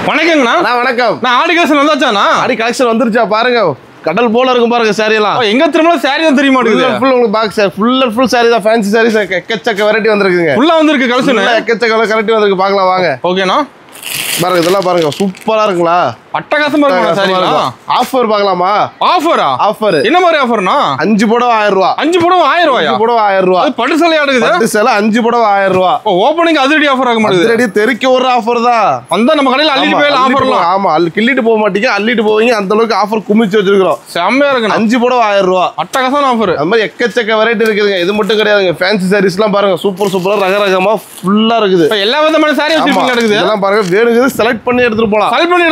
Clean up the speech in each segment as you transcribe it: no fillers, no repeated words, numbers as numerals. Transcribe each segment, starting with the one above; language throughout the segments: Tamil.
வணக்கங்கண்ணா. வணக்கம். நான் ஆடி கலெக்ஷன் வந்தாச்சாண்ணா? ஆடி கலெக்ஷன் வந்துருச்சா பாருங்க. கடல் போல இருக்கும் பாருங்க சாரி எல்லாம். எங்க திரும்ப சாரி தான் தெரிய மாட்டேங்குது. ஃபுல் உங்களுக்கு பாக்ஸ் சார் ஃபுல் சாரி தான். ஃபேன்சி சாரீஸ் எக்கச்சக்க வெரைட்டி வந்திருக்குங்க. ஃபுல்லா வந்திருக்கு கலெக்ஷன். எக்கச்சக்க வெரைட்டி வந்திருக்கு. பார்க்கலாம் வாங்க. ஓகேண்ணா. பாருங்க இதெல்லாம் பாருங்க சூப்பரா இருக்குங்களா? அட்டகாசமா இருக்கும் சாரிங்களா? ஆஃபர் பார்க்கலாமா? ஆஃபரா? ஆஃபர் என்ன மாதிரி ஆஃபர்னா? 5 புடவை 1000 ரூபாய். 5 புடவை 1000 ரூபாயா? 5 புடவை 1000 ரூபாய். அது பட்டு சேலை ஆடுது. பட்டு சேலை 5 புடவை 1000 ரூபாய். ஓபனிங் அதிரடி ஆஃபர் ஆக மாட்டேங்குது. அதிரடி தெறிக்க ஒரு ஆஃபர் தான். அந்த நம்ம கடையில அள்ளிட்டு போய் ஆஃபர்லாம். ஆமா கிள்ளிட்டு போக மாட்டீங்க, அள்ளிட்டு போவீங்க. அந்த அளவுக்கு ஆஃபர் குமிச்சு வச்சிருக்கோம். செம்மையா இருக்கு. 5 புடவை 1000 ரூபாய். அட்டகாசமான ஆஃபர். அது மாதிரி எக்கச்சக்க வெரைட்டி இருக்குதுங்க. இது மட்டும் கிடையாதுங்க. ஃபேன்சி சாரீஸ் எல்லாம் பாருங்க சூப்பரா ரகரகமா ஃபுல்லா இருக்குது. எல்லா விதமான சாரி வச்சிருக்கீங்க. இருக்குது இதெல்லாம் பாருங்க வேணுங்கிறது செலக்ட் பண்ணி எடுத்துட்டு போலாம். செலக்ட் பண்ணி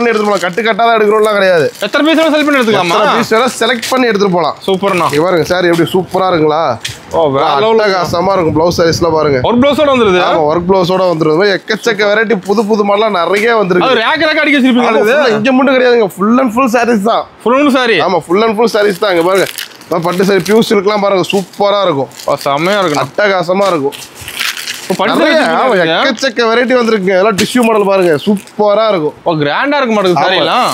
எடுத்துக்கலாம். கட்டு கட்டா தான் எடுக்கிறோம்லாம் கிடையாது. எத்தனை பீஸ் செலக்ட் பண்ணி எடுத்துக்கலாமா? பீஸ் எல்லாம் செலக்ட் பண்ணி எடுத்துட்டு போலாம். சூப்பர்ண்ணா. இங்க பாருங்க சாரி எப்படி சூப்பரா இருக்குங்களா? அட்டகாசமா இருக்கும். ப்ளவுஸ் சாரீஸ்லாம் பாருங்க. ஒரு ப்ளவுஸோட வந்துருது. ஆமா ஒர்க் ப்ளவுஸோட வந்துருது. எக்கச்சக்க வெரைட்டி புது மாடலாம் நிறைய வந்திருக்கு. அது ரேக் அடிக்க வச்சிருப்பீங்க. இங்க மட்டும் கிடையாதுங்க. ஃபுல் அண்ட் ஃபுல் சாரீஸ் தான். Full sorry. ஆமா ஃபுல் அண்ட் ஃபுல் சாரீஸ் தான். இங்க பாருங்க பட்டு சாரி பியூர் சில்க்லாம் பாருங்க சூப்பரா இருக்கும். செம்மையா இருக்கும். அட்டகாசமா இருக்கும். எக்கச்சக்க வெரைட்டி வந்திருக்குங்க. எல்லாம் டிஷ்யூ மாடல் பாருங்க சூப்பரா இருக்கும். கிராண்டா இருக்க மாட்டேங்குது சாரி எல்லாம்.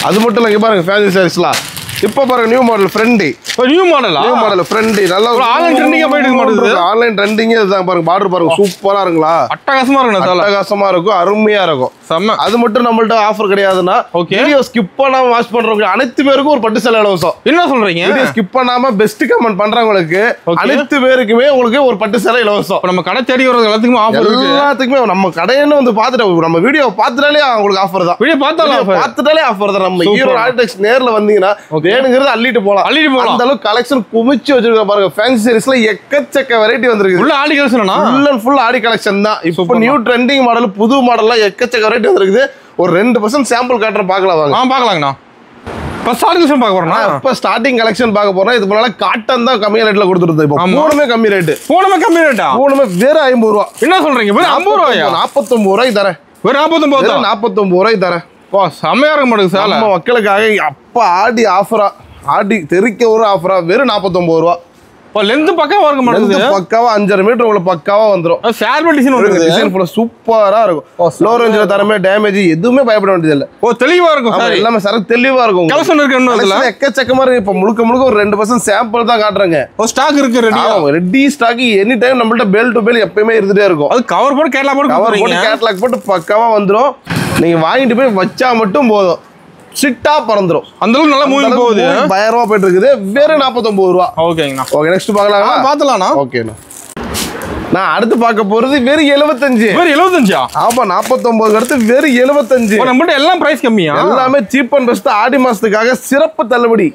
அது மட்டும் இல்ல, இங்க பாருங்க ஃபேன்சி சாரீஸ்லாம் இப்ப பாருங்க நியூ மாடல் ஃப்ரெண்டி. நியூ மாடல் ஃப்ரெண்டி நல்லா ஆன்லைன் ட்ரெண்டிங்கா போயிட்டு இருக்க மாட்டேங்குது. ஆன்லைன் ட்ரெண்டிங் இதுதான் பாருங்க. பார்டர் பாருங்க சூப்பரா இருக்குங்களா? அட்டகாசமா இருக்கு. அட்டகாசமா இருக்கும். அருமையா இருக்கும். செம்ம. அது மட்டும் நம்மள்ட்ட ஆஃபர் கிடையாதுன்னா வீடியோ ஸ்கிப் பண்ணாம வாட்ச் பண்றவங்க அனைத்து பேருக்கும் ஒரு பட்டு சேலை இலவசம். என்ன சொல்றீங்க? வீடியோ ஸ்கிப் பண்ணாம பெஸ்ட் கமெண்ட் பண்றவங்களுக்கு அனைத்து பேருக்குமே உங்களுக்கு ஒரு பட்டு சேலை இலவசம். நம்ம கடை தேடி வரது எல்லாத்துக்குமே ஆஃபர் இருக்கு. எல்லாத்துக்குமே நம்ம கடைன்னு வந்து பாத்துட்டு நம்ம வீடியோ பாத்துட்டாலே உங்களுக்கு ஆஃபர் தான். வீடியோ பார்த்தாலே ஆஃபர் தான். நம்ம ஹீரோ ஆர்டெக்ஸ் நேர்ல வந்தீங்கன்னா வேணுங்கிறது அள்ளிட்டு போலாம். அந்த அளவுக்கு கலெக்ஷன் குமிச்சு வச்சிருக்க பாருங்க. ஃபேன்சி சாரீஸ்ல எக்கச்சக்க வெரைட்டி வந்திருக்கு. Full Aadi கலெக்ஷனா? Full and full Aadi collection தான். இப்போ நியூ ட்ரெண்டிங் மாடல் புது மாடல்லாம் எக்கச்சக்க வெரைட்டி வந்திருக்கு. ஒரு 2% சாம்பிள் காட்டுறேன் பார்க்கலாம் வாங்க. பார்க்கலாங்கண்ணா. இப்போ ஸ்டார்டிங் பார்க்க போறோம்னா இப்போ ஸ்டார்டிங் கலெக்ஷன் பார்க்க போறோம். இது முன்னால காட்டன் தான் கம்மி ரேட்ல கொடுத்துருந்தது. இப்போ பூனமே கம்மி ரேட். பூனமே வேற 50 ரூபா. என்ன சொல்றீங்க? வெறும் 50 ரூபாயா? 49 ரூபாய் தரேன். வெறும் 49 ரூபாய் தரேன். செம்மையா இருக்க மாட்டேங்குது சார். நம்ம மக்களுக்காக அப்ப ஆடி ஆஃபரா, ஆடி தெறிக்க ஒரு ஆஃபரா வெறும் 49 ரூபாய். லென்த் பக்காவா இருக்க மாட்டேங்குது. பக்காவா 5.5 மீட்டர் உங்களுக்கு பக்காவா வந்துரும். ஷேர்வல் டிசைன் வருது. டிசைன் ஃபுல்லா சூப்பரா இருக்கும். லோ ரேஞ்சில தரமே டேமேஜ் எதுவுமே பயப்பட வேண்டியது இல்ல. தெளிவா இருக்கும் சார். எல்லாமே சரக்கு தெளிவா இருக்கும். கலெக்ஷன் இருக்கு இன்னும் எக்கச்சக்கமா இருக்கு. இப்ப முழுக்க ஒரு 2% சாம்பிள் தான் காட்டுறேங்க. ஸ்டாக் இருக்கு ரெடி ஸ்டாக் எனி டைம் நம்மள்ட்ட பெல் டு பெல் எப்பவுமே இருந்துட்டே இருக்கும். அது கவர் போட்டு கேட்லாக் போட்டு பக்காவா வந்துரும். நீங்க வாங்கிட்டு போய் வச்சா மட்டும் போதும். சிட்டா பறந்துரும். அந்த அளவுக்கு நல்லா மூவிங் போகுது. பயங்கரமா போயிட்டு இருக்குது. வெறும் 49 ரூபாய். ஓகேங்கண்ணா. ஓகே நெக்ஸ்ட் பார்க்கலாமா? பார்த்தலாம்ண்ணா. ஓகேண்ணா. நான் அடுத்து பார்க்க போறது வெறும் 75. வெறும் 75? ஆமா 49 அடுத்து வெறும் 75. நம்மகிட்ட எல்லாம் பிரைஸ் கம்மியா? எல்லாமே சீப் அண்ட் பெஸ்ட். ஆடி மாசத்துக்காக சிறப்பு தள்ளுபடி.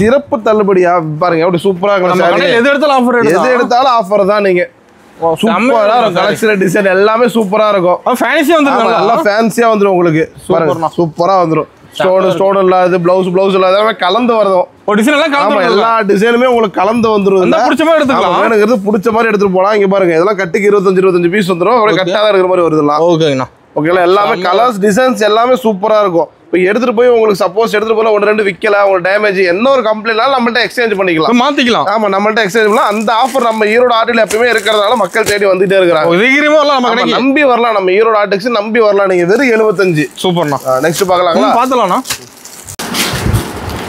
சிறப்பு தள்ளுபடியா பாருங்க எப்படி சூப்பரா இருக்கு. எது எடுத்தாலும் ஆஃபர் தான். நீங்க சூப்பரா இருக்கும். கலெக்ஷன் டிசைன் எல்லாமே சூப்பரா இருக்கும். ஃபேன்சியா வந்துரும். நல்லா ஃபேன்சியா வந்துரும் உங்களுக்கு. சூப்பரா வந்துரும். ஸ்டோன் இல்லாது பிளவுஸ் இல்லாத கலந்து வரதும். எல்லா டிசைனுமே உங்களுக்கு கலந்து வந்துரும். பிடிச்ச மாதிரி எடுத்துக்கலாம். வேணுங்கிறது பிடிச்ச மாதிரி எடுத்துட்டு போலாம். இங்க பாருங்க இதெல்லாம் கட்டுக்கு 25 பீஸ் வந்துரும். கட்டாதான் இருக்கிற மாதிரி வருதுலாம். ஓகேங்கண்ணா. ஓகேங்களா? எல்லாமே கலர்ஸ் டிசைன்ஸ் எல்லாமே சூப்பரா இருக்கும். இப்போ எடுத்துட்டு போய் உங்களுக்கு சப்போஸ் எடுத்துட்டு போல 1-2 விற்கல, உங்களுக்கு டேமேஜ் என்ன ஒரு கம்ப்ளைண்ட்னாலும் நம்மள்ட்ட எக்ஸ்சேஞ்ச் பண்ணிக்கலாம், மாத்திக்கலாம். ஆமா நம்மள்ட்ட எக்ஸ்சேஞ்ச் பண்ணலாம். அந்த ஆஃபர் நம்ம ஈரோடு ஆர்டில் எப்பவுமே இருக்கிறதுனால மக்கள் தேடி வந்துட்டே இருக்காங்க. நம்பி வரலாம். நம்ம ஈரோடு ஆர்டெக்ஸ் நம்பி வரலாம். நீங்க வெறும் 75. சூப்பர்ண்ணா. நெக்ஸ்ட் பார்க்கலாங்களா? பார்த்தலாம்ண்ணா.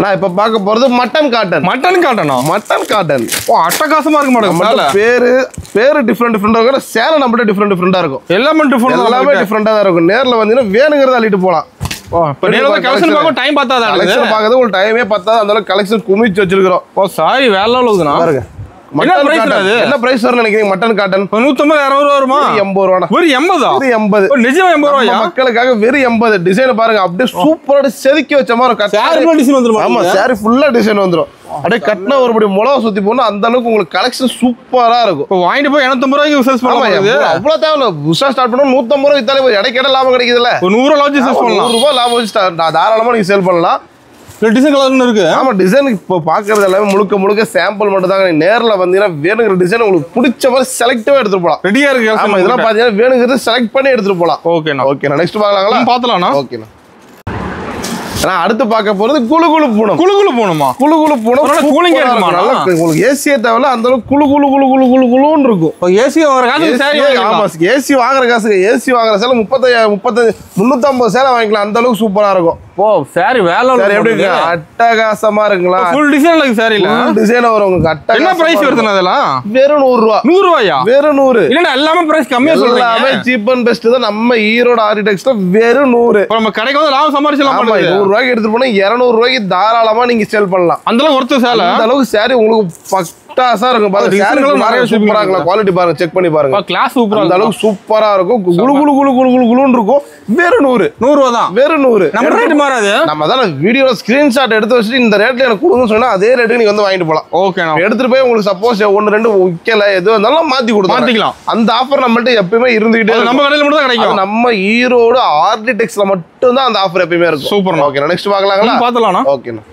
நான் இப்ப பார்க்க போறது மட்டன் காட்டன். மட்டன் காட்டன் அட்டகாசமா இருக்க மாட்டேங்குது. பேரு டிஃப்ரெண்டா இருக்கும். சேலை நம்மள்ட்ட டிஃப்ரெண்டா இருக்கும். எல்லாமே டிஃப்ரெண்டா தான் இருக்கும். நேர்ல வந்தீங்கன்னா வேணுங்கிறத அள்ளிட்டு போலாம். டைம் பார்த்தாது. உங்களுக்கு டைமே பத்தாது. அந்த அளவுக்கு கலெக்ஷன் குமிச்சு வச்சிருக்கிறோம். சாரி வேற லெவலுக்குண்ணா. பாருங்க என்ன பிரைஸ் வரும் நினைக்கிறீங்க? மட்டன் காட்டன் 150-200 வருமா? 80 ரூபா. வெறும் 80? நிஜமா 80 ரூபாயா? மக்களுக்காக வெறும் 80. டிசைன் பாருங்க அப்படியே சூப்பரா செதுக்கி வச்ச மாதிரி இருக்கும். ஆமா சாரி ஃபுல்லா டிசைன் வந்துரும். அப்படியே கட்டின ஒருபடி மிளகா சுத்தி போனா அந்த அளவுக்கு உங்களுக்கு கலெக்ஷன் சூப்பரா இருக்கும். வாங்கிட்டு போய் 250 ரூபாய்க்கு சேல்ஸ் பண்ணலாம். அவ்வளவு தேவை. புதுசா ஸ்டார்ட் பண்ணா 150 ரூபாய் வித்தாலே இடைக்கிட லாபம் கிடைக்குதுல்ல. 100 ரூபாய் சேல்ஸ் பண்ணலாம். 100 ரூபாய் லாபம் வச்சு தாராளமா நீங்க சேல் பண்ணலாம். டிசைன் கலர்னு இருக்கு. ஆமா டிசைன் இப்போ பாக்குறது எல்லாமே முழுக்க சாம்பிள் மட்டும் தான். நேர்ல வந்தீங்கன்னா வேணுங்கிற டிசைன் உங்களுக்கு பிடிச்ச மாதிரி செலக்டிவா எடுத்துட்டு போலாம். ரெடியா இருக்கு. ஆமா இதெல்லாம் பாத்தீங்கன்னா வேணுங்கிறது செலக்ட் பண்ணி எடுத்துட்டு போலாம். ஓகேண்ணா. ஓகேண்ணா. நெக்ஸ்ட் பார்க்கலாங்களா? பார்த்தலாம்ண்ணா. ஓகேண்ணா. ஆனா அடுத்து பார்க்க போறது குளு குளு பூனம். குளு குளு பூனமா? குளு குளு பூனம் கூலிங்கா இருக்குமா? நல்லா உங்களுக்கு ஏசியே தேவையில்ல, அந்த அளவுக்கு குளு குளு குளு குளு குளு குளுன்னு இருக்கும். ஏசி வாங்குற காசு சாரி ஆமா, ஏசி வாங்குற காசுக்கு ஏசி வாங்குற சேலை 35 350 சேலை வாங்கிக்கலாம், அந்த அளவுக்கு சூப்பரா இருக்கும். ஓ சாரி வேலை எப்படி இருக்கு? அட்டகாசமா இருக்குங்களா? ஃபுல் டிசைன் இருக்கு சாரில. ஃபுல் டிசைன் வரும் உங்களுக்கு. அட்டகாசமா. என்ன பிரைஸ் வருதுனா அதெல்லாம்? வெறும் 100 ரூபாய். 100 ரூபாயா? வெறும் 100. இல்ல எல்லாமே பிரைஸ் கம்மியா சொல்றீங்க. எல்லாமே சீப் அண்ட் பெஸ்ட் தான் நம்ம ஈரோடு ஆர்டிடெக்ஸ்ல. வெறும் 100. நம்ம கடைக்கு வந்து லாபம் சம்பாரிச்சலாம். ஆமா, 100 ரூபாய்க்கு எடுத்து போனா 200 ரூபாய்க்கு தாராளமா நீங்க சேல் பண்ணலாம். அந்த அளவுக்கு ஒர்த் சேல. அந்த அளவுக்கு சாரி உங்களுக்கு பட்டாசா இருக்கும். பாருங்க சாரிகள் நிறைய சூப்பரா இருக்கலாம். குவாலிட்டி பாருங்க, செக் பண்ணி பாருங்க. கிளாஸ் சூப்பரா, அந்த அளவுக்கு சூப்பரா இருக்கும். குளு குளு குளு குளு குளு குளுன்னு இருக்கும். வெறும் 100. 100 ரூபாய் தான். வெறும் 100. நம்ம ரேட் மாறாது. நம்ம தான் வீடியோல ஸ்கிரீன்ஷாட் எடுத்து வச்சுட்டு இந்த ரேட்ல எனக்கு கொடுங்க சொன்னா அதே ரேட்டுக்கு நீங்க வந்து வாங்கிட்டு போலாம். ஓகே. எடுத்துட்டு போய் உங்களுக்கு சப்போஸ் 1 2 விக்கல எது வந்தாலும் மாத்திக்கலாம். அந்த ஆஃபர் நம்மள்ட்ட எப்பயுமே இருந்துகிட்டே இருக்கும். நம்ம கடையில மட்டும் தான் கிடைக்கும். நம்ம ஈரோடு ஆர்டிடெக்ஸ்ல மட்டும் தான் அந்த ஆஃபர் எப்பயுமே இருக்கும். சூப்பர். ஓகே, நெக்ஸ்ட் பார்க்கலாங்களா? பார்த்தலாம்னா. ஓகேண்ணா.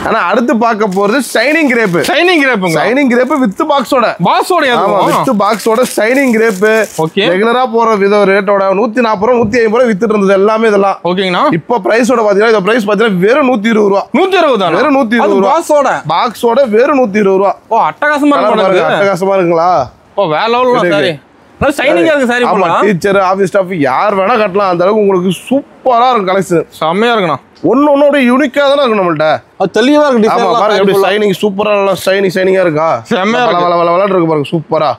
ஆனா அடுத்து பார்க்க போறது ஷைனிங் கிரேப். ஷைனிங் கிரேப்புங்க. ஷைனிங் கிரேப் வித் பாக்ஸோட. பாக்ஸோட. ஆமா, வித் பாக்ஸோட ஷைனிங் கிரேப். ஓகே. ரெகுலரா போற வித ரேட்டோட 140 ரூபாய் 150 ரூபாய் வித்துட்டு இருந்தது எல்லாமே இதெல்லாம். ஓகேங்கண்ணா. இப்போ பிரைஸோட பாத்தீங்கன்னா இந்த பிரைஸ் பாத்தீங்கன்னா வெறும் 120 ரூபாய். 120 தான். வெறும் 120 ரூபாய். பாக்ஸோட வெறும் 120 ரூபாய். ஓ அட்டகாசமா இருக்கு. அட்டகாசமா இருக்குங்களா? ஓ வேற லெவல்ல சாரி. ஷைனிங்கா இருக்கு சாரி. ஆமா, டீச்சர் ஆபீஸ் ஸ்டாஃப் யார் வேணா கட்டலாம். அந்த அளவுக்கு உங்களுக்கு சூப்பரா இருக்கும் கலெக்ஷன். செம்மையா இருக்குண்ணா. ஒன்னோட யூனிக்கா தான இருக்கு நம்மள்ட்ட. அது தெளிவா இருக்கு டிசைன். ஆமா பாருங்க எப்படி ஷைனிங் சூப்பரா ஷைனிங்கா இருக்கா? செம்மையா இருக்கு பாருங்க சூப்பரா.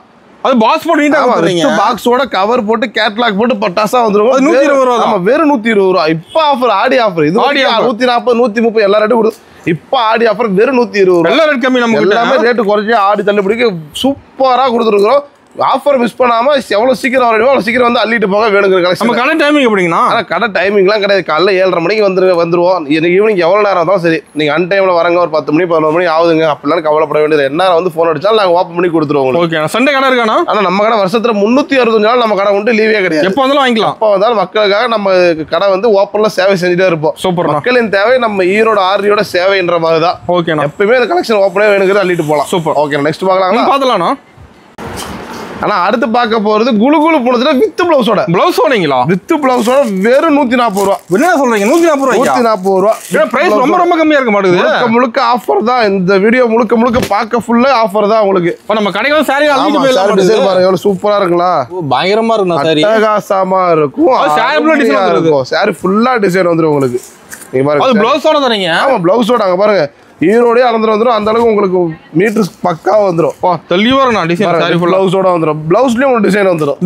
அது பாக்ஸ் போட்டு நீட்டா கொடுத்துறீங்க. பாக்ஸோட கவர் போட்டு கேட்டலாக் போட்டு பட்டாசா வந்துரும். 120 ரூபாய். ஆமா, வெறும் 120 ரூபாய். இப்ப ஆஃபர், ஆடி ஆஃபர். இது 140 130 எல்லா ரேட்டும் கொடுத்து. இப்ப ஆடி ஆஃபர் வெறும் 120 ரூபாய். எல்லா ரேட் கம்மி. நம்ம எல்லாமே ரேட் குறைச்சி ஆடி தள்ளுபடிக்கு சூப்பரா கொடுத்துருக்கோம். ஆஃபர் மிஸ் பண்ணாம எவ்வளவு சீக்கிரம் வரணுமோ அவ்வளவு சீக்கிரம் வந்து அள்ளிட்டு போக வேணுங்கிற கலெக்ஷன். நம்ம கடை டைமிங் எப்படிங்கண்ணா? ஆனா கடை டைமிங்லாம் கிடையாது. காலைல 7:30 மணிக்கு வந்துருவோம். ஈவினிங் எவ்வளவு நேரம் இருந்தாலும் சரி, நீங்க அன் டைம்ல வரங்க ஒரு 10 மணி 11 மணி ஆகுதுங்க அப்படிலாம் கவலைப்பட வேண்டியது. என்ன வந்து போன் அடிச்சாலும் நாங்க ஓப்பன் பண்ணி கொடுத்துருவோம். ஓகே. சண்டே கடை இருக்கானா? ஆனா நம்ம கடை வருஷத்துல 365 நாள் நம்ம கடை வந்து லீவே கிடையாது. எப்போ வந்தாலும் வாங்கிக்கலாம். எப்போ வந்தாலும் மக்களுக்காக நம்ம கடை வந்து ஓப்பன்ல சேவை செஞ்சுட்டே இருப்போம். சூப்பர். மக்களின் தேவை நம்ம ஈரோடு ஆர்டியோட சேவைன்ற மாதிரி தான். ஓகே. எப்பவுமே இந்த கலெக்ஷன் ஓப்பனே வேணுங்கிறது அள்ளிட்டு போலாம். சூப்பர். ஓகே, நெக்ஸ்ட் பார்க்கலாங்களா? பார்த்தலாம்ண்ணா. ஆனா அடுத்து பார்க்க போறது குளு குளு பூனத்துல வித் பிளவுஸோட. பிளவுஸோடங்களா? வித் பிளவுஸோட வெறும் 140 ரூபாய். என்ன சொல்றீங்க? 140 ரூபாய். 140 ரூபாய். பிரைஸ் ரொம்ப கம்மியா இருக்க மாட்டேங்குது. முழுக்க ஆஃபர் தான். இந்த வீடியோ முழுக்க பார்க்க ஃபுல்லா ஆஃபர் தான் உங்களுக்கு. இப்ப நம்ம கடைக்கு வந்து சாரி அள்ளிட்டு போயிடலாம். டிசைன் பாருங்க எவ்வளவு சூப்பரா இருக்குங்களா? பயங்கரமா இருக்குண்ணா சாரி. அட்டகாசமா இருக்கும். சாரி ஃபுல்லா டிசைன் வந்துரும் உங்களுக்கு. நீங்க பாருங்க. அது பிளவுஸோட தரீங்க? ஆமா, பிளவுஸோட. அங்க பாருங்க ஈரோடே வந்துரும். அந்த அளவுக்கு உங்களுக்கு மீட்டர் பக்கா வந்துரும். தெளிவா இருக்கும் டிசைன். சாரி ஃபுல்லா பிளவுஸோட வந்துரும். பிளவுஸ்லயும் உங்களுக்கு டிசைன் வந்துரும்.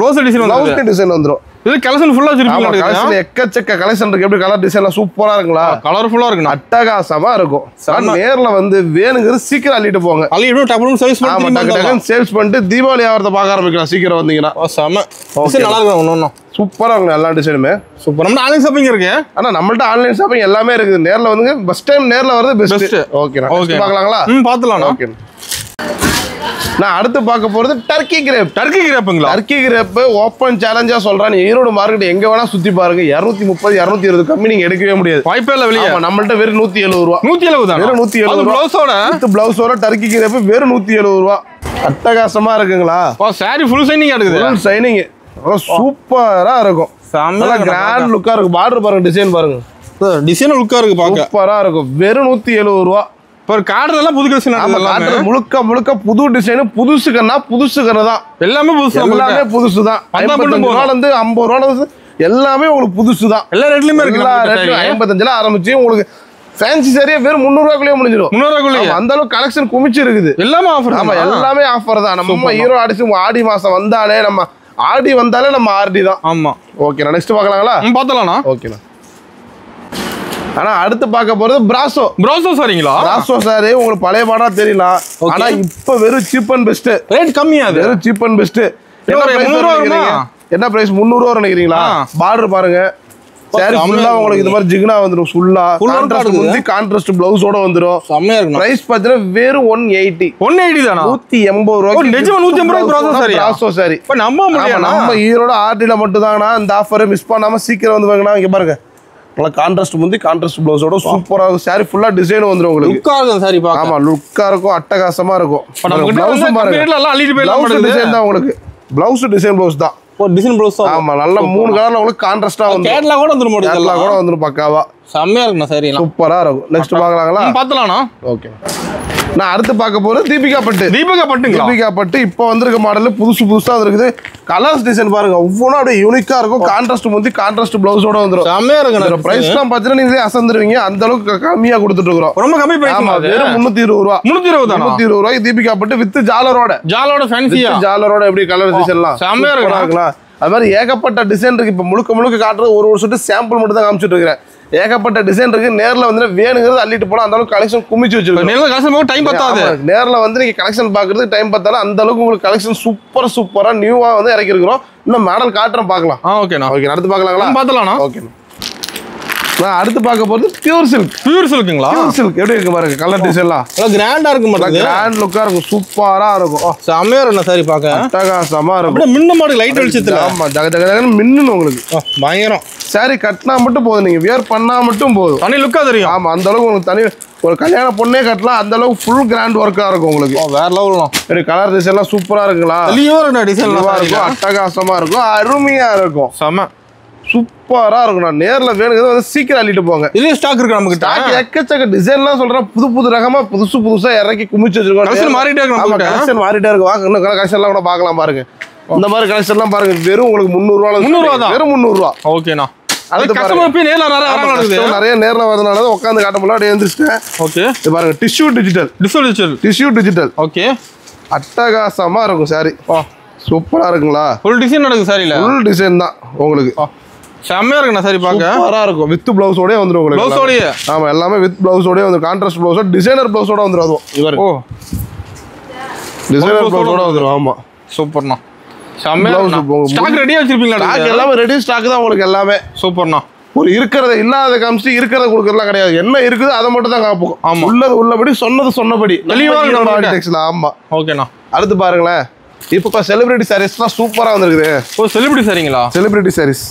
டிசைன் வந்துரும். இது கலெக்ஷன் ஃபுல்லா வச்சிருக்கீங்க. கலெக்ஷன் எக்கச்சக்க கலெக்ஷன் இருக்கு. எப்படி கலர் டிசைன்லாம் சூப்பரா இருக்குங்களா? கலர்ஃபுல்லா இருக்கு. அட்டகாசமா இருக்கும். நேர்ல வந்து வேணுங்கிறது சீக்கிரம் அள்ளிட்டு போங்க. அள்ளிட்டு டபுள் சேல்ஸ் பண்ணிட்டு தீபாவளி வியாபாரத்தை பார்க்க ஆரம்பிக்கலாம் சீக்கிரம் வந்தீங்கன்னா. நல்லா இருக்கும். ஒன்னொன்னு சூப்பரா இருக்கும். எல்லா டிசைனுமே சூப்பர். நம்ம ஆன்லைன் ஷாப்பிங் இருக்கு. ஆனா நம்மள்ட்ட ஆன்லைன் ஷாப்பிங் எல்லாமே இருக்குது. நேர்ல வந்துங்க. ஃபர்ஸ்ட் டைம் நேர்ல வரது பெஸ்ட். ஓகே, பார்க்கலாங்களா? பார்த்துலாம். ஓகே. நான் அடுத்து பார்க்க போறது Turkey crepe. Turkey crepe open சேலஞ்சா சொல்றேன். ஈரோடு மார்க்கெட் எங்க வேணா சுத்தி பாருங்க. 230 220 கம்மி நீங்க எடுக்கவே முடியாது. வாய்ப்பே இல்ல. வெளியே நம்மள்ட்ட வெறும் 170 ரூபாய். 170 தான். வெறும் 170 பிளவுஸோட டர்க்கி கிரேப் வெறும் 170 ரூபாய். அட்டகாசமா இருக்குங்களா? சாரி ஃபுல் ஷைனிங் இருக்குது. ஃபுல் ஷைனிங் சூப்பரா இருக்கும். நல்லா கிராண்ட் லுக்கா இருக்கும். பார்டர் பாருங்க, டிசைன் பாருங்க. டிசைன் லுக்கா இருக்கு. பாக்க சூப்பரா இருக்கும். வெறும் 170 ரூபாய். ஒரு கார்டெல்லாம் புது கலெக்ஷன். முழுக்க புது டிசைன். புதுசு கண்ணு தான். எல்லாமே புதுசு தான். 50 ரூபாய் எல்லாமே உங்களுக்கு புதுசு தான். எல்லா ரேட்லயுமே இருக்கு. 55 ஆரம்பிச்சு உங்களுக்கு ஃபேன்சி சரியா வெறும் 300 ரூபாய்க்குள்ளே முடிஞ்சிடும். 300 ரூபாய்க்குள்ளே அந்த அளவுக்கு கலெக்ஷன் குமிச்சு இருக்குது. எல்லாமே ஆஃபர். ஆமா, எல்லாமே ஆஃபர் தான். நம்ம ஹீரோ அடிச்சு ஆடி மாசம் வந்தாலே நம்ம ஆர்டி தான். ஆமா. ஓகே, நெக்ஸ்ட் பார்க்கலாங்களா? பார்த்தலாம்ண்ணா. ஓகேண்ணா. ஆனா அடுத்து பார்க்க போறது பிராசோ சாரிங்களா? பிராசோ சாரி உங்களுக்கு பழைய பாடா தெரியல. ஆனா இப்ப வெறும் சீப் அண்ட் பெஸ்ட். ரேட் கம்மியா? வெறும் சீப் அண்ட் பெஸ்ட். என்ன பிரைஸ்? 300 ரூபாய் நினைக்கிறீங்களா? பார்டர் பாருங்க. சாரி ஃபுல்லா உங்களுக்கு இந்த மாதிரி ஜிக்னா வந்துரும். ஃபுல்லா கான்ட்ராஸ்ட் பிளவுஸோட வந்துரும். செமையா இருக்கு. பிரைஸ் பாத்தீங்கன்னா வெறும் 180 தானா? 180 ரூபாய். நிஜமா 180 ரூபாய் பிராசோ சாரி. இப்ப நம்ம ஈரோட ஆர்டில மட்டும் தானா இந்த ஆஃபரை மிஸ் பண்ணாம சீக்கிரம் வந்து வாங்கலாம். இங்க பாருங்க, நல்லா கான்ட்ராஸ்ட் முந்தி கான்ட்ராஸ்ட் பிளவுஸோட சூப்பரா இருக்கும். சாரி ஃபுல்லா டிசைன் வந்துரும் உங்களுக்கு. லுக்கா இருக்கும் சாரி பாக்க. ஆமா, லுக்கா இருக்கும். அட்டகாசமா இருக்கும். பிளவுஸும் பாருங்க. எல்லாம் அள்ளிட்டு போயிடலாம். டிசைன் தான் உங்களுக்கு. பிளவுஸ் டிசைன் பிளவுஸ் தான். ஒரு டிசைன் ப்ளவுஸ் தான். ஆமா நல்ல 3 கலர்ல உங்களுக்கு கான்ட்ராஸ்டா வந்து கேட்லாக் கூட வந்துரும் மாடல். கேட்லாக் கூட வந்துரும் பக்காவா. செம்மையா இருக்குண்ணா சாரி. சூப்பரா இருக்கும். நெக்ஸ்ட் பார்க்கலாங்களா? பார்த்தலாம்ண்ணா. ஓகே. நான் அடுத்து பார்க்க போறது தீபிகா பட்டு. தீபிகா பட்டுங்களா? தீபிகா பட்டு இப்போ வந்திருக்க மாடல் புதுசா இருக்குது. கலர்ஸ் டிசைன் பாருங்க ஒவ்வொன்றும் அப்படியே யூனிக்கா இருக்கும். கான்ட்ராஸ்ட் முந்தி கான்ட்ராஸ்ட் பிளவுஸோட வந்துரும். செம்மையா இருக்கு. பிரைஸ்லாம் பார்த்தீங்கன்னா நீங்களே அசந்துருவீங்க. அந்த அளவுக்கு கம்மியா கொடுத்துட்டு இருக்கோம். ரொம்ப கம்மி பிரைஸ். ஆமா வெறும் 320 ரூபா. 320 ரூபாய் தீபிகா பட்டு வித் ஜாலரோட ஃபேன்சியா. ஜாலரோட எப்படி கலர் டிசைன்லாம் செம்மையா இருக்குங்களா? அது மாதிரி ஏகப்பட்ட டிசைன் இருக்கு. இப்போ முழுக்க காட்டுறது ஒரு சுட்டு சாம்பிள் மட்டும் தான் காமிச்சிட்டு இருக்கிறேன். ஏகப்பட்ட டிசைன் இருக்கு. நேர்ல வந்து வேணுங்கிறது அள்ளிட்டு போனா அந்த அளவுக்கு கலெக்ஷன் குமிச்சு வச்சிருக்கோம். நேர்ல கலெக்ஷன் போக டைம் பத்தாது. நேர்ல வந்து நீங்க கலெக்ஷன் பாக்குறதுக்கு டைம் பத்தால அந்த அளவுக்கு உங்களுக்கு கலெக்ஷன் சூப்பரா நியூவா வந்து இறக்கி இருக்கிறோம். இன்னும் மாடல் காட்டுறேன் பார்க்கலாம். ஓகேண்ணா. ஓகே அடுத்து பார்க்கலாங்களா? பார்த்தலாம்ண்ணா. ஓகே. நான் அடுத்து பார்க்க போறது பியூர் சில்க். பியூர் சில்க்குங்களா? பியூர் சில்க் எப்படி இருக்கு பாருங்க. கலர் டிசைன்லாம் நல்லா கிராண்டா இருக்கு மாட்டேங்குது. கிராண்ட் லுக்கா இருக்கும். சூப்பரா இருக்கும். செம்மையா இருக்கும் சாரி பார்க்க. அட்டகாசமா இருக்கும். அப்படியே மின்ன மாடு லைட் வெளிச்சத்துல. ஆமா ஜகஜகன்னு மின்னணும் உங்களுக்கு. பயங்கரம். சாரி கட்டினா மட்டும் போதும். நீங்க வியர் பண்ணா மட்டும் போதும். தனி லுக்கா தெரியும். ஆமா அந்த அளவுக்கு உங்களுக்கு தனி ஒரு கல்யாண பொண்ணே கட்டலாம். அந்த அளவுக்கு ஃபுல் கிராண்ட் ஒர்க்கா இருக்கும் உங்களுக்கு. வேற லெவல். சரி கலர் டிசைன்லாம் சூப்பரா இருக்குங்களா? டிசைன்லாம் இருக்கும். அட்டகாசமா இருக்கும். அருமையா இருக்கும். செம சூப்பரா இருக்கும். நான் நேர்ல வேணுங்கிறது வந்து சீக்கிரம் அள்ளிட்டு போங்க. இதுல ஸ்டாக் இருக்கு நமக்கு. ஸ்டாக் எக்கச்சக்க டிசைன்லாம் சொல்றேன். புது ரகமா புதுசா இறக்கி குமிச்சு வச்சிருக்கோம். கலெக்ஷன் மாறிட்டே இருக்கு. ஆமா கலெக்ஷன் மாறிட்டே இருக்கு. வாங்க இன்னும் கலெக்ஷன்லாம் கூட பார்க்கலாம் பாருங்க. இந்த மாதிரி கலெக்ஷன்லாம் பாருங்க. வெறும் உங்களுக்கு 300 ரூபாய். 300 தான். வெறும் 300 ரூபாய். ஓகேண்ணா. அடுத்து கஸ்டமர் போய் நேர்ல நிறைய நேர்ல வரதுனால உட்காந்து காட்ட முடியல. அப்படியே எழுந்திரிச்சிட்டேன். ஓகே இது பாருங்க டிஷ்யூ டிஜிட்டல். ஓகே அட்டகாசமா இருக்கும் சாரி. சூப்பரா இருக்குங்களா? ஃபுல் டிசைன் நடக்குது சாரில. ஃபுல் டிசைன் தான் உங்களுக்கு. செம்மையா இருக்குண்ணா சாரி பார்க்க. சூப்பரா இருக்கும். வித் பிளவுஸோடயே வந்துரும் உங்களுக்கு. பிளவுஸோடயே. ஆமா எல்லாமே வித் பிளவுஸோடயே வந்து கான்ட்ராஸ்ட் பிளவுஸோட டிசைனர் பிளவுஸோட வந்துரும். அதுவும் இவர் டிசைனர் பிளவுஸோட வந்துரும். ஆமா சூப்பர்ண்ணா. செம்மையா ஸ்டாக் ரெடியா வச்சிருப்பீங்களா? ஸ்டாக் எல்லாமே ரெடி ஸ்டாக் தான் உங்களுக்கு எல்லாமே. சூப்பர்ண்ணா. ஒரு இருக்கிறத இல்லாத காமிச்சு இருக்கிறத கொடுக்கறதுலாம் கிடையாது. என்ன இருக்குது அதை மட்டும் தான் காப்போம். ஆமா உள்ளது உள்ளபடி சொன்னபடி. ஆமா ஓகேண்ணா. அடுத்து பாருங்களேன். இப்போ செலிபிரிட்டி சாரீஸ்லாம் சூப்பரா வந்திருக்குது. செலிபிரிட்டி சாரிங்களா? செலிபிரிட்டி சாரீஸ்.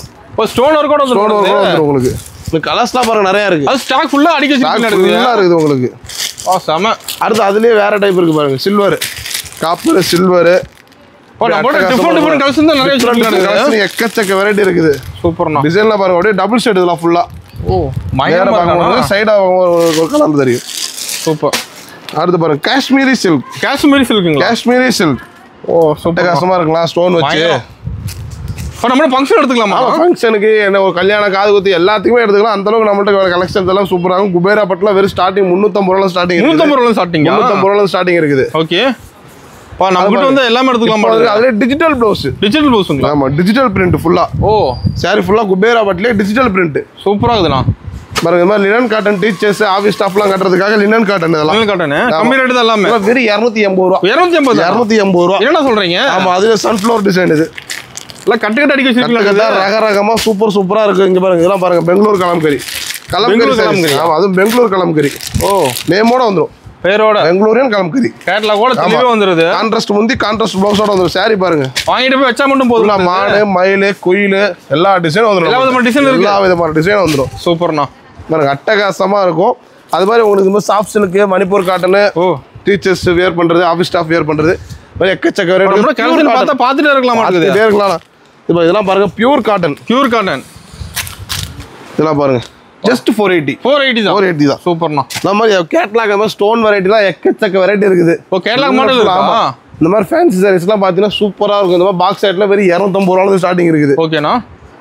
ஸ்டோன் ஒர்க் கூட வந்துரும் உங்களுக்கு. இந்த கலர்ஸ்லாம் பாருங்க நிறைய இருக்கு. அது ஸ்டாக் ஃபுல்லா அடிக்க இருக்குது உங்களுக்கு. செம. அடுத்து அதுலயே வேற டைப் இருக்கு பாருங்க. Silver, copper, silver. Different colours தான் நிறைய வச்சிருக்காங்க. எக்கச்சக்க வெரைட்டி இருக்குது. சூப்பர்ண்ணா. டிசைன்ல பாருங்க அப்படியே டபுள் ஷேட் இதெல்லாம் ஃபுல்லா. பயங்கரமா பாருங்க. சைடா ஒரு கலர் தெரியும். சூப்பர். அடுத்து பாருங்க Kashmiri silk. Kashmiri silk. Super கஸ்டமா இருக்கலாம். ஸ்டோன் வச்சு நம்ம ஃபங்க்ஷன் எடுத்துக்கலாமா? ஃபங்க்ஷனுக்கு என்ன ஒரு கல்யாண காது குத்து எல்லாத்துக்குமே எடுத்துக்கலாம். அந்த அளவுக்கு நம்மள்ட்ட கலெக்ஷன்ஸ் எல்லாம் சூப்பரா இருக்கும். குபேரா பட்டுல வெறும் ஸ்டார்டிங் 350 ரூபாய் ஸ்டார்டிங். 350 ரூபாய் ஸ்டார்டிங். 350 ரூபாய் ஸ்டார்டிங் இருக்குது. ஓகே. நம்ம கிட்ட வந்து எல்லாமே எடுத்துக்கலாம். அதுல டிஜிட்டல் ப்ளவுஸ்ங்களா? ஆமா டிஜிட்டல் பிரிண்ட் ஃபுல்லா. சாரி ஃபுல்லா குபேரா பட்டுல டிஜிட்டல் பிரிண்ட். சூப்பரா இருக்குதுண்ணா. பாருங்க இந்த மாதிரி லினன் காட்டன் டீச்சர்ஸ் ஆபீஸ் ஸ்டாஃப்லாம் கட்டுறதுக்காக லினன் காட்டன் இதெல்லாம். லினன் காட்டன் கம்மி ரேட் தான் எல்லாமே. வெறும் 280 ரூபாய். 280 ரூபாய். என்ன சொல்றீங்க? ஆமா அதுல சன்ஃப்ளவர் டிசைன் இது. எல்லாம் கட்டு அடிக்க வச்சிருக்கீங்க. ரகரகமா சூப்பரா இருக்கு. இங்க பாருங்க இதெல்லாம் பாருங்க பெங்களூர் கலம்கரி. ஆமா அதுவும் பெங்களூர் கலம்கரி. நேமோட வந்துரும். பேரோட பெங்களூரியன் கலம்கரி. கேட்லாக் கூட தெளிவா வந்துருது. கான்ட்ராஸ்ட் முந்தி கான்ட்ராஸ்ட் ப்ளவுஸோட வந்துரும். சாரி பாருங்க. வாங்கிட்டு போய் வச்சா மட்டும் போதும். மாடு, மயில், குயில் எல்லா டிசைனும் வந்துரும். எல்லா விதமான டிசைன் இருக்கு. எல்லா விதமான டிசைன் வந்துரும். சூப்பர்ண்ணா. பாருங்க அட்டகாசமா இருக்கும். அது மாதிரி உங்களுக்கு இந்த soft silk, Manipur cotton, teachers wear பண்றது, ஆபீஸ் ஸ்டாஃப் வியர் பண்றது எக்கச்சக்க வெரைட்டி. பார்த்துட்டே இருக்கலாம். இப்போ இதெல்லாம் பாருங்க பியூர் காட்டன். இதெல்லாம் பாருங்க ஜஸ்ட் 480 தான். சூப்பர்ண்ணா. இந்த மாதிரி கேட்லாக் அந்த மாதிரி ஸ்டோன் வெரைட்டிலாம் எக்கச்சக்க வெரைட்டி இருக்குது. கேட்லாக் மாடல் இருக்கா? இந்த மாதிரி ஃபேன்சி சாரீஸ்லாம் பார்த்தீங்கன்னா சூப்பராக இருக்கும். இந்த மாதிரி பாக்ஸ் சைட்ல வெறும் 250 ரூபாய் ஸ்டார்டிங் இருக்குது. ஓகேண்ணா.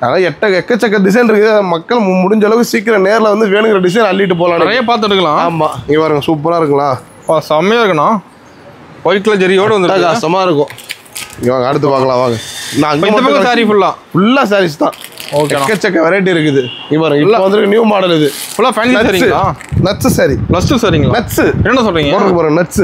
அதான் எக்கச்சக்க டிசைன் இருக்குது. மக்கள் முடிஞ்ச அளவுக்கு சீக்கிரம் நேரில் வந்து வேணுங்கிற டிசைன் அள்ளிட்டு போகலாம். நிறைய பார்த்து எடுக்கலாம். ஆமா இங்கே பாருங்க சூப்பராக இருக்குங்களா? செம்மையா இருக்குண்ணா. ஒயிட் கலர் ஜெரியோட வந்து கஷ்டமா இருக்கும். வாங்க அடுத்து பார்க்கலாம் வாங்க. நான் இந்த பக்கம் சாரி ஃபுல்லா சாரீஸ் தான். ஓகே எக்கச்சக்க வெரைட்டி இருக்குது. இவர இப்போ வந்திருக்கு நியூ மாடல் இது. ஃபுல்லா ஃபேன்சி சாரிங்களா? நட்ஸ் சாரி. நட்ஸ் சாரிங்களா? நட்ஸ் என்ன சொல்றீங்க? பாருங்க நட்ஸ்.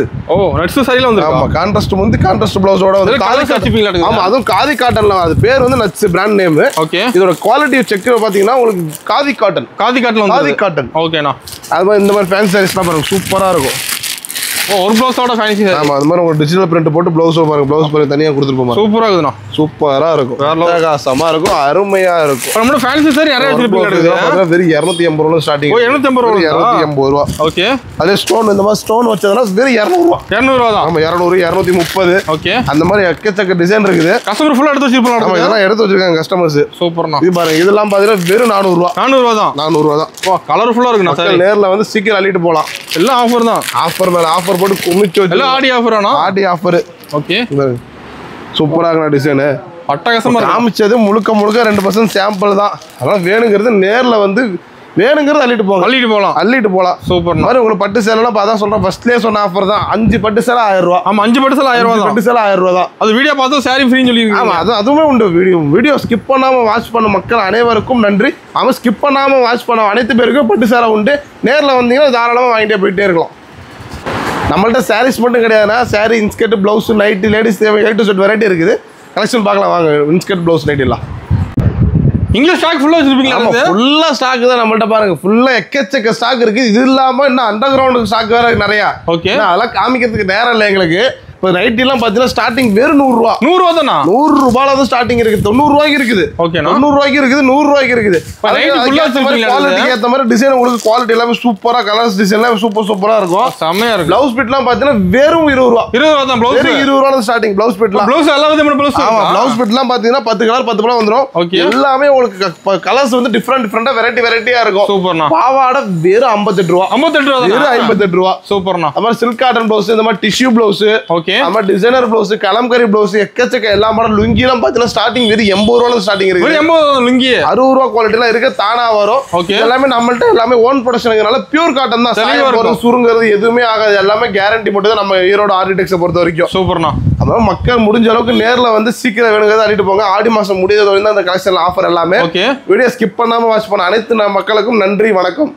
நட்ஸ் சாரில வந்து ஆமா கான்ட்ராஸ்ட் முந்தி கான்ட்ராஸ்ட் ப்ளவுஸோட வந்து காதி காட்டன். ஆமா அதுவும் காதி காட்டன்ல அது பேர் வந்து நட்ஸ் பிராண்ட் நேம். ஓகே இதோட குவாலிட்டி செக் பாத்தீங்கன்னா உங்களுக்கு காதி காட்டன்ல வந்து காதி காட்டன். ஓகேண்ணா. அது மாதிரி இந்த மாதிரி ஃபேன்சி சாரீஸ்லாம் பாருங்க சூப்பரா இருக்கும். ஒரு ப்ளவுஸோட ஃபேன்சி சாரி. ஆமா, அந்த மாதிரி உங்களுக்கு டிஜிட்டல் பிரிண்ட் போட்டு ப்ளவுஸ் பாருங்க, ப்ளவுஸ் பாருங்க தனியா கொடுத்துருப்போம். சூப்பரா இருக்குதுண்ணா. சூப்பரா இருக்கும், பிரகாசமா இருக்கும், அருமையா இருக்கும். நம்ம ஃபேன்சி சாரி நிறைய வச்சிருப்பீங்க. வெறும் 280 ரூபாய் ஸ்டார்டிங். 280 ரூபாய். 280 ரூபாய். ஓகே. அதே ஸ்டோன் இந்த மாதிரி ஸ்டோன் வச்சதுனா வெறும் 200 ரூபாய். 200 ரூபாய் தான். ஆமா, 200, 230. ஓகே. அந்த மாதிரி எக்கச்சக்க டிசைன் இருக்குது. கஸ்டமர் ஃபுல்லா எடுத்து வச்சிருப்பாங்க. ஆமா, இதெல்லாம் எடுத்து வச்சிருக்காங்க கஸ்டமர்ஸ். சூப்பர்ண்ணா. இது பாருங்க, இதெல்லாம் பாத்தீங்கன்னா வெறும் 400 ரூபாய். 400 ரூபாய் தான். 400 ரூபாய் தான். வா, கலர்ஃபுல்லா இருக்குண்ணா சாரி. நேர்ல வந்து சீக்கிரம் அள்ளிட்டு போலாம். எல்லாம் ஆஃபர் தான். ஆஃபர் மேல ஆஃபர் போட்டு குமிச்சு வச்சு. எல்லாம் ஆடி ஆஃபர் ஆனா? ஆடி ஆஃபர். ஓகே. சூப்பரா இருக்குண்ணா டிசைன். அட்டகாசமா காமிச்சது முழுக்க 2% சாம்பிள் தான். அதெல்லாம் வேணுங்கிறது நேர்ல வந்து வேணுங்கிறது அள்ளிட்டு போகலாம். சூப்பர். மாதிரி உங்களுக்கு பட்டு சேலைலாம் அதான் சொல்றேன், ஃபர்ஸ்ட்லயே சொன்ன ஆஃபர் தான். 5 பட்டு சேலை 1000 ரூபாய். ஆமா, 5 பட்டு சேலை 1000 ரூபாய். பட்டு சேலை 1000 ரூபாய் தான். அது வீடியோ பார்த்து சாரி ஃப்ரீன்னு சொல்லிருக்கீங்க. ஆமா, அதுவுமே உண்டு. வீடியோ ஸ்கிப் பண்ணாம வாட்ச் பண்ண மக்கள் அனைவருக்கும் நன்றி. அவன் ஸ்கிப் பண்ணாம வாட்ச் பண்ண அனைத்து பேருக்கும் பட்டு சேலை உண்டு. நேரில் வந்தீங்கன்னா தாராளமாக வாங்கிட்டே போயிட்டே இருக்கலாம். நம்மள்ட்ட சாரீஸ் மட்டும் கிடையாதுன்னா, sari, inskirt, blouse, nighty, ladies தேவை A to Z வெரைட்டி இருக்குது. கலெக்ஷன் பார்க்கலாம் வாங்க. இன்ஸ்கர்ட், பிளவுஸ், நைட் எல்லாம் இங்க ஸ்டாக் ஃபுல்லா வச்சிருப்பீங்களா? ஆமா, ஃபுல்லா ஸ்டாக் தான் நம்மள்ட்ட. பாருங்க, ஃபுல்லா எக்கச்சக்க ஸ்டாக் இருக்கு. இது இல்லாம இன்னும் அண்டர் கிரவுண்ட் ஸ்டாக் வேற நிறைய. ஓகே. அதெல்லாம் காமிக்கிறதுக்கு நேரம் இல்லை எங்களுக்கு. இப்போ நைட்டி எல்லாம் பாத்தீங்கன்னா ஸ்டார்டிங் வெறும் 100 ரூபா. 100 ரூபா தானா? 100 ரூபாயில தான் ஸ்டார்டிங் இருக்கு. 90 ரூபாய்க்கு இருக்குது. ஓகே. 90 ரூபாய்க்கு இருக்குது, 100 ரூபாய்க்கு இருக்குது. குவாலிட்டிக்கு ஏத்த மாதிரி டிசைன் உங்களுக்கு குவாலிட்டி எல்லாமே சூப்பரா, கலர்ஸ் டிசைன் எல்லாம் சூப்பரா இருக்கும். செமையா இருக்கும். பிளவுஸ் பிட்லாம் பாத்தீங்கன்னா வெறும் 20 ரூபா. 20 ரூபா தான் பிளவுஸ். 20 ரூபால ஸ்டார்டிங் பிளவுஸ் பிட்லாம். பிளவுஸ் எல்லா விதமான பிளவுஸ். ஆமா, பிளவுஸ் பிட்லாம் பாத்தீங்கன்னா 10 கலர் 10 படம் வந்துரும். எல்லாமே உங்களுக்கு கலர்ஸ் வந்து டிஃபரெண்டா வெரைட்டியா இருக்கும். சூப்பர்ண்ணா. பாவாடை வெறும் 58 ரூபா. 58 ரூபா. வெறும் 58 ரூபா. சூப்பர்ண்ணா. அந்த மாதிரி சில்க் காட்டன் பிளவுஸ், இந்த மாதிரி டிஷ்யூ பிளவுஸ், ஓகே, அந்த மாதிரி டிசைனர் பிளவுஸ், கலம்கரி பிளவுஸ், எக்கச்சக்க எல்லா மாடல். லுங்கி எல்லாம் பாத்தீங்கன்னா ஸ்டார்டிங் வெறும் 80 ரூபால ஸ்டார்டிங் இருக்கு. 80 லுங்கி 60 ரூபா குவாலிட்டி எல்லாம் இருக்கு. தானா வரும். எல்லாமே நம்மள்ட்ட எல்லாமே ஓன் ப்ரொடக்ஷனுங்கனால பியூர் காட்டன் தான். சுருங்கிறது எதுவுமே ஆகாது. எல்லாமே கேரண்டி மட்டும் தான் நம்ம ஈரோடு ஆர்டிடெக்ஸை பொறுத்த வரைக்கும். சூப்பர்ண்ணா. அதாவது மக்கள் முடிஞ்ச அளவுக்கு நேரில் வந்து சீக்கிரம் வேணுங்கிறத அள்ளிட்டு போங்க. ஆடி மாசம் முடியாத வரைக்கும் தான் அந்த கலெக்ஷன் ஆஃபர் எல்லாமே. ஓகே. வீடியோ ஸ்கிப் பண்ணாம வாட்ச் பண்ண அனைத்து மக்களுக்கும் நன்றி, வணக்கம்.